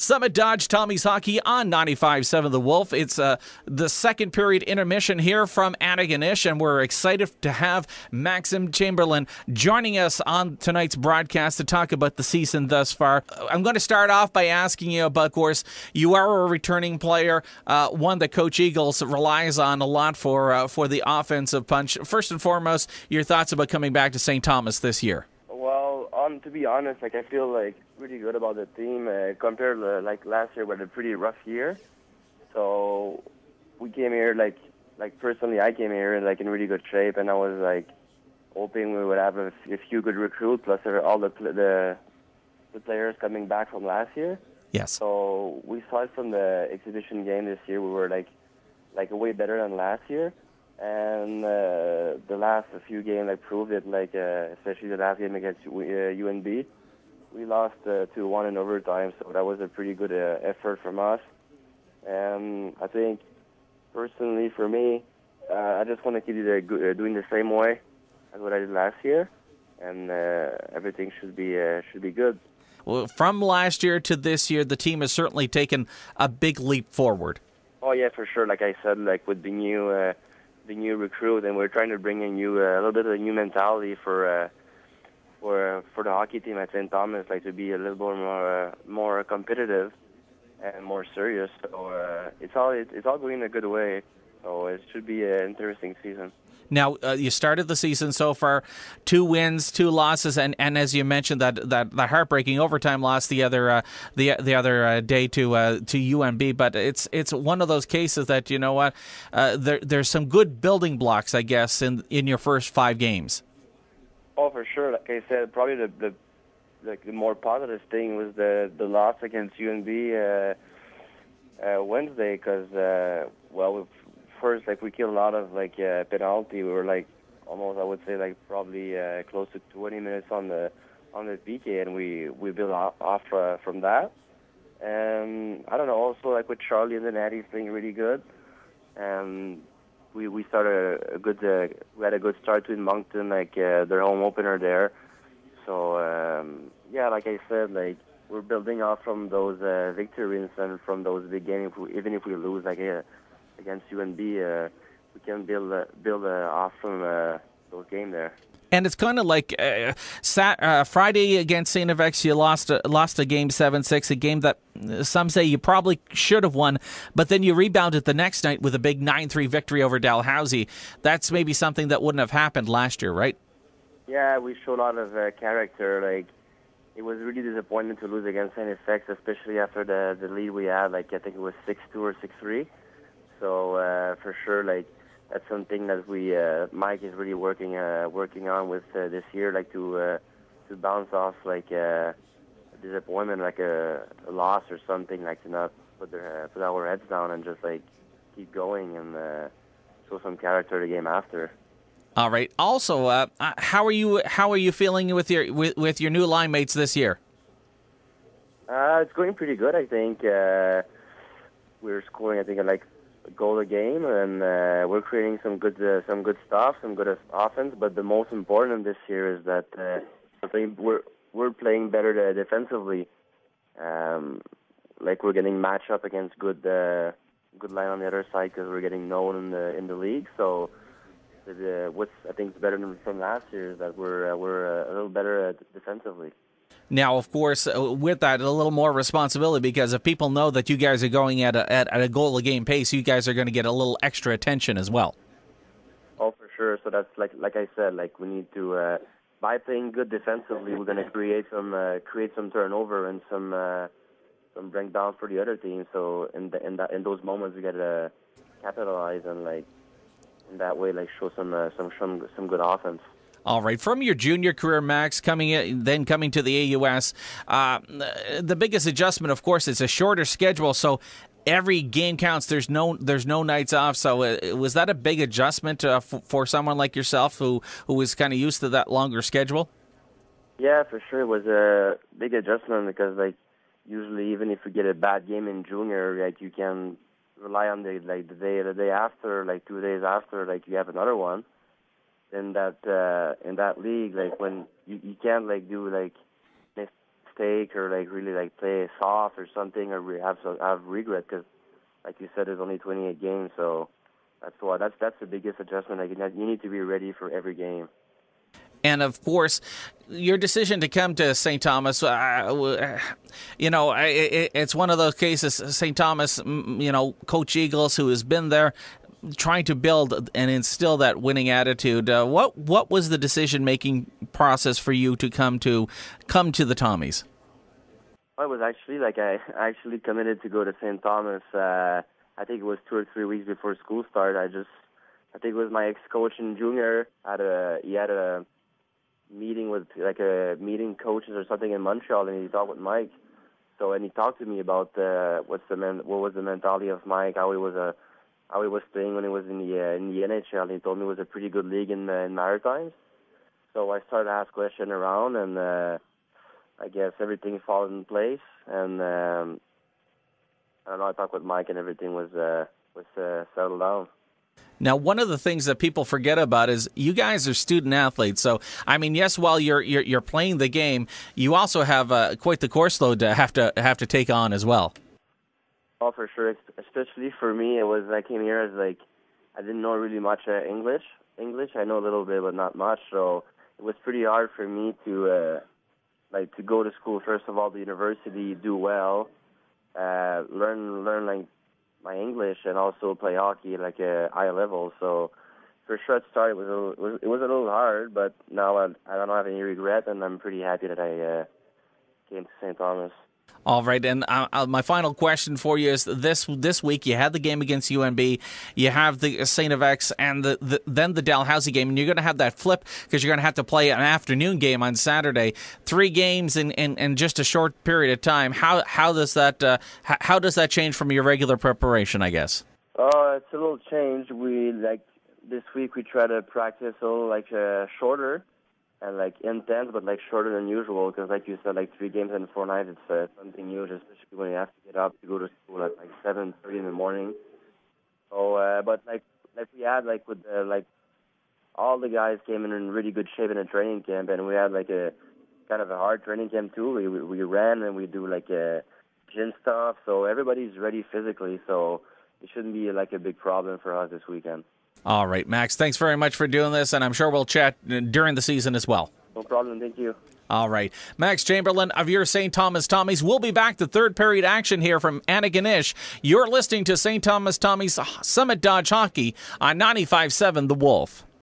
Summit Dodge Tommy's Hockey on 95.7 The Wolf. It's the second period intermission here from Antigonish, and we're excited to have Max Chamberland joining us on tonight's broadcast to talk about the season thus far. I'm going to start off by asking you about, of course, you are a returning player, one that Coach Eagles relies on a lot for the offensive punch. First and foremost, your thoughts about coming back to St. Thomas this year? Well, to be honest, I feel pretty good about the team compared to last year, with a pretty rough year. So we came here personally, I came here in really good shape, and I was hoping we would have a few good recruits, plus all the players coming back from last year. Yes. So we saw it from the exhibition game this year. We were way better than last year. And the last few games proved it, especially the last game against UNB. We lost 2-1 in overtime, so that was a pretty good effort from us. And I think, personally, for me, I just want to keep doing the same way as what I did last year, and everything should be good. Well, from last year to this year, the team has certainly taken a big leap forward. Oh, yeah, for sure. Like I said, with the new recruit, and we're trying to bring in a little bit of a new mentality for the hockey team at St. Thomas, to be a little bit more competitive and more serious. So it's all going in a good way. So it should be an interesting season. Now, you started the season so far, 2 wins, 2 losses, and as you mentioned, that heartbreaking overtime loss the other day to UNB. But it's one of those cases that, you know what, there's some good building blocks, I guess, in your first 5 games. Oh, for sure. Like I said, probably the more positive thing was the loss against UNB Wednesday, because first, we killed a lot of penalty. We were almost, I would say, probably close to 20 minutes on the PK, and we built off from that. And I don't know, also with Charlie and the Natty's playing really good. And we started we had a good start in Moncton, their home opener there. So yeah, like I said, we're building off from those victories and from those big games. Even if we lose against UNB, we can build off from those games there. And it's kind of Friday against St. FX, you lost a game 7-6, a game that some say you probably should have won, but then you rebounded the next night with a big 9-3 victory over Dalhousie. That's maybe something that wouldn't have happened last year, right? Yeah, we showed a lot of character. It was really disappointing to lose against St. FX, especially after the lead we had. I think it was 6-2 or 6-3. So for sure, that's something that Mike is really working on with this year, to bounce off a disappointment, a loss or something, to not put our heads down and just keep going and show some character the game after. All right. Also, how are you feeling with your new line mates this year? It's going pretty good, I think. We're scoring, I think, a goal a game, and we're creating some good stuff, some good offense. But the most important this year is that I think we're playing better defensively. We're getting matched up against good line on the other side, because we're getting known in the league. So what's I think better than from last year is that we're a little better defensively. Now, of course, with that, a little more responsibility, because if people know that you guys are going at a goal-a-game pace, you guys are going to get a little extra attention as well. Oh, for sure. So that's like I said, we need to by playing good defensively, we're going to create some turnover and some breakdown for the other team. So in those moments, we got to capitalize and in that way, show some good offense. All right. From your junior career, Max, coming to the AUS, the biggest adjustment, of course, is a shorter schedule. So every game counts. There's no nights off. So was that a big adjustment for someone like yourself who was kind of used to that longer schedule? Yeah, for sure. It was a big adjustment, because usually, even if you get a bad game in junior, you can rely on the day after, 2 days after, you have another one. In that league, when you can't do mistake or like really like play soft or something or have regret because, like you said, there's only 28 games, so that's the biggest adjustment. Like you need to be ready for every game. And of course, your decision to come to St. Thomas, it's one of those cases. St. Thomas, Coach Eagles, who has been there, trying to build and instill that winning attitude. What was the decision-making process for you to come to the Tommies? I was actually I actually committed to go to St. Thomas. I think it was 2 or 3 weeks before school started. I think it was my ex-coach in junior. He had a meeting with meeting coaches or something in Montreal, and he talked with Mike. And he talked to me about what was the mentality of Mike, how he was playing when he was in the NHL. And he told me it was a pretty good league in Maritimes. So I started to ask questions around, and I guess everything fell in place. And I don't know. I talked with Mike, and everything was settled down. Now, one of the things that people forget about is you guys are student athletes. So, I mean, yes, while you're playing the game, you also have quite the course load to have to take on as well. Oh, for sure. Especially for me, I came here as I didn't know really much English. I know a little bit, but not much. So it was pretty hard for me to go to school. First of all, the university, do well, learn like my English, and also play hockey like a high level. So for sure, it started it was a little hard, but now I don't have any regret, and I'm pretty happy that I came to St. Thomas. All right, and my final question for you is this week you had the game against UNB, you have the St. FX, and then the Dalhousie game, and you're going to have that flip because you're going to have to play an afternoon game on Saturday. 3 games in just a short period of time. How does that change from your regular preparation, I guess? It's a little change. This week we try to practice a little shorter. And intense, but shorter than usual, because like you said, 3 games in 4 nights, it's something new, especially when you have to get up to go to school at 7:30 in the morning. So, but we had with all the guys came in really good shape in a training camp, and we had a kind of a hard training camp too. We ran and we do gym stuff, so everybody's ready physically. So it shouldn't be a big problem for us this weekend. All right, Max, thanks very much for doing this, and I'm sure we'll chat during the season as well. No problem. Thank you. All right. Max Chamberland of your St. Thomas Tommies. We'll be back to third period action here from Antigonish. You're listening to St. Thomas Tommies Summit Dodge Hockey on 95.7 The Wolf.